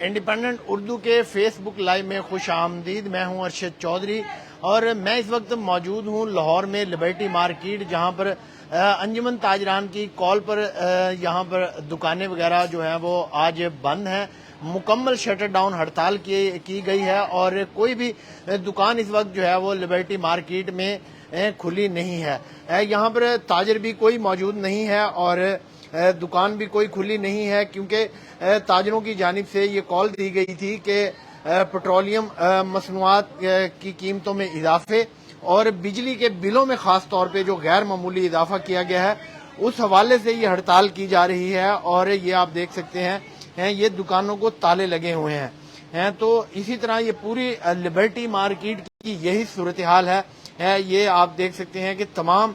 Independent Urdu के Facebook live में खुश आमदीद। मैं हूं अरशद चौधरी और मैं इस वक्त मौजूद हूं लाहौर में लिबर्टी मार्केट, जहां पर अंजुमन ताजरान की कॉल पर यहां पर दुकानें वगैरह जो हैं वो आज बंद हैं। मुकम्मल शटर डाउन हड़ताल की गई है और कोई भी दुकान इस वक्त जो है वो लिबर्टी मार्केट में खुली नहीं है। यहाँ पर ताजर भी कोई मौजूद नहीं है और दुकान भी कोई खुली नहीं है, क्योंकि ताजरों की जानिब से ये कॉल दी गई थी कि पेट्रोलियम मसनूआत की कीमतों में इजाफे और बिजली के बिलों में खास तौर पे जो गैर मामूली इजाफा किया गया है, उस हवाले से ये हड़ताल की जा रही है। और ये आप देख सकते हैं ये दुकानों को ताले लगे हुए हैं। तो इसी तरह ये पूरी लिबर्टी मार्केट की यही सूरत हाल है। ये आप देख सकते हैं कि तमाम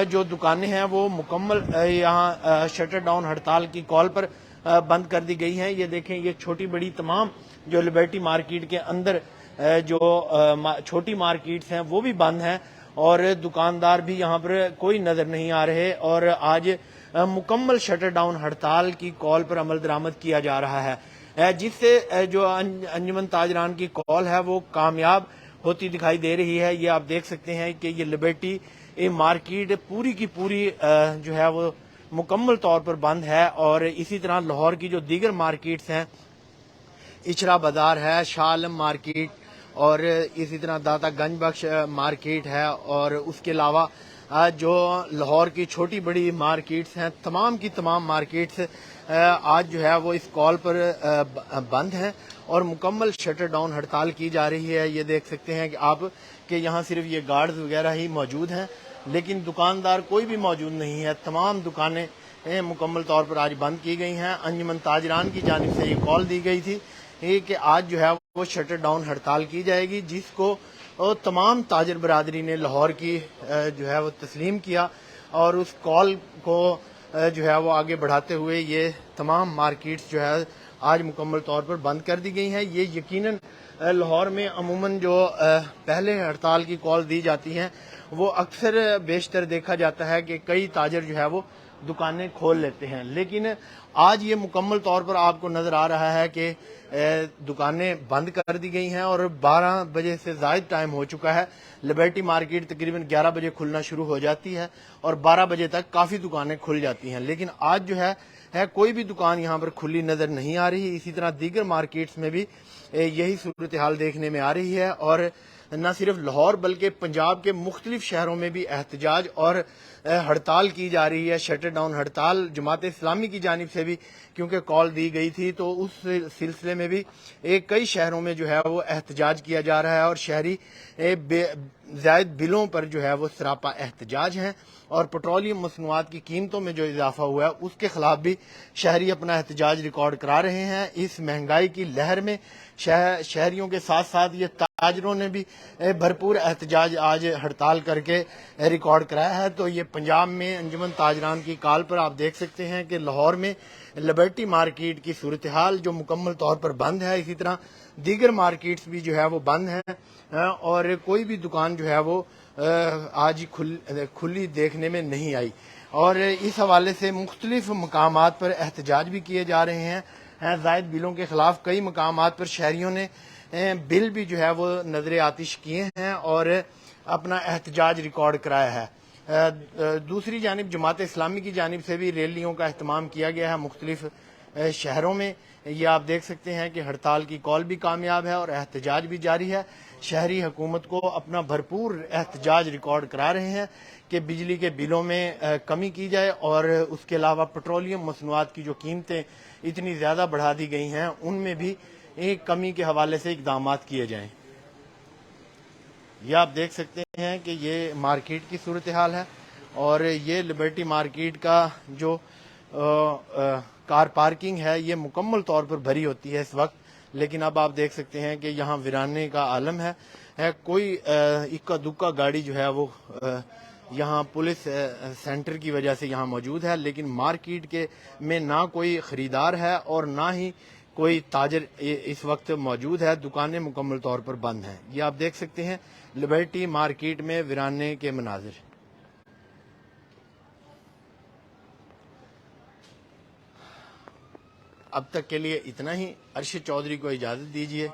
जो दुकानें हैं वो मुकम्मल यहाँ शटर डाउन हड़ताल की कॉल पर बंद कर दी गई हैं। ये देखें, ये छोटी बड़ी तमाम जो लिबर्टी मार्केट के अंदर जो छोटी मार्केट्स हैं वो भी बंद हैं और दुकानदार भी यहाँ पर कोई नजर नहीं आ रहे। और आज मुकम्मल शटर डाउन हड़ताल की कॉल पर अमल दरामद किया जा रहा है, जिससे जो अंजुमन ताजरान की कॉल है वो कामयाब होती दिखाई दे रही है। ये आप देख सकते हैं कि ये लिबर्टी मार्केट पूरी की पूरी जो है वो मुकम्मल तौर पर बंद है। और इसी तरह लाहौर की जो दीगर मार्केट्स हैं, इचरा बाजार है, शाह आलम मार्केट और इसी तरह दाता गंज बख्श मार्केट है और उसके अलावा जो लाहौर की छोटी बड़ी मार्केट्स हैं, तमाम की तमाम मार्केट्स आज जो है वो इस कॉल पर बंद हैं और मुकम्मल शटर डाउन हड़ताल की जा रही है। ये देख सकते हैं कि आप कि यहाँ सिर्फ ये गार्ड्स वगैरह ही मौजूद हैं, लेकिन दुकानदार कोई भी मौजूद नहीं है। तमाम दुकानें मुकम्मल तौर पर आज बंद की गई हैं। अंजुमन ताजरान की जानिब से ये कॉल दी गई थी कि आज जो है वो शटर डाउन हड़ताल की जाएगी, जिसको तमाम ताजर बरादरी ने लाहौर की जो है वो तस्लीम किया और उस कॉल को जो है वो आगे बढ़ाते हुए ये तमाम मार्केट्स जो है आज मुकम्मल तौर पर बंद कर दी गई हैं। ये यकीनन लाहौर में अमूमन जो पहले हड़ताल की कॉल दी जाती हैं वो अक्सर बेशतर देखा जाता है कि कई ताजर जो है वो दुकानें खोल लेते हैं, लेकिन आज ये मुकम्मल तौर पर आपको नजर आ रहा है कि दुकानें बंद कर दी गई हैं और 12 बजे से ज़ायद टाइम हो चुका है। लिबर्टी मार्केट तकरीबन 11 बजे खुलना शुरू हो जाती है और 12 बजे तक काफ़ी दुकानें खुल जाती हैं, लेकिन आज जो है कोई भी दुकान यहाँ पर खुली नज़र नहीं आ रही। इसी तरह दीगर मार्केट्स में भी यही सूरत हाल देखने में आ रही है और न सिर्फ लाहौर बल्कि पंजाब के मुख्तलिफ शहरों में भी एहतजाज और हड़ताल की जा रही है। शटर डाउन हड़ताल जमात इस्लामी की जानिब से भी क्योंकि कॉल दी गई थी, तो उस सिलसिले में भी कई शहरों में जो है वो एहतजाज किया जा रहा है और शहरी ज़ायद बिलों पर जो है वो सरापा एहतजाज हैं और पेट्रोलियम मसनूआत की कीमतों में जो इजाफा हुआ है उसके खिलाफ भी शहरी अपना एहतजाज रिकॉर्ड करा रहे हैं। इस महंगाई की लहर में शहरियों के साथ साथ ये ताजरों ने भी भरपूर एहतजाज आज हड़ताल करके रिकॉर्ड कराया है। तो ये पंजाब में अंजुमन ताजरान की कॉल पर आप देख सकते हैं कि लाहौर में लिबर्टी मार्केट की सूरत हाल जो मुकम्मल तौर पर बंद है, इसी तरह दीगर मार्केट्स भी जो है वो बंद हैं और कोई भी दुकान जो है वो आज खुली देखने में नहीं आई। और इस हवाले से मुख्तलिफ मकामात पर एहतजाज भी किए जा रहे हैं। ज़ायद बिलों के खिलाफ कई मकामात पर शहरियों ने बिल भी जो है वो नजर आतिश किए हैं और अपना एहतजाज रिकॉर्ड कराया है। दूसरी जानिब जमात इस्लामी की जानिब से भी रैलियों का अहतमाम किया गया है मुख्तलिफ शहरों में। ये आप देख सकते हैं कि हड़ताल की कॉल भी कामयाब है और एहतजाज भी जारी है। शहरी हुकूमत को अपना भरपूर एहतजाज रिकॉर्ड करा रहे हैं कि बिजली के बिलों में कमी की जाए और उसके अलावा पेट्रोलियम मसनूआत की जो कीमतें इतनी ज़्यादा बढ़ा दी गई हैं उनमें भी एक कमी के हवाले से इकदाम किए जाएं। यह आप देख सकते हैं कि ये मार्केट की सूरत हाल है और ये लिबर्टी मार्केट का जो कार पार्किंग है ये मुकम्मल तौर पर भरी होती है इस वक्त, लेकिन अब आप देख सकते हैं कि यहाँ वीराने का आलम है। कोई इक्का दुक्का गाड़ी जो है वो यहाँ पुलिस सेंटर की वजह से यहाँ मौजूद है, लेकिन मार्केट के में ना कोई ख़रीदार है और ना ही कोई ताजर इस वक्त मौजूद है। दुकानें मुकम्मल तौर पर बंद हैं। ये आप देख सकते हैं लिबर्टी मार्केट में वीराने के मनाजिर। اب تک کے لیے اتنا ہی. ارشد چودھری کو اجازت دیجیے.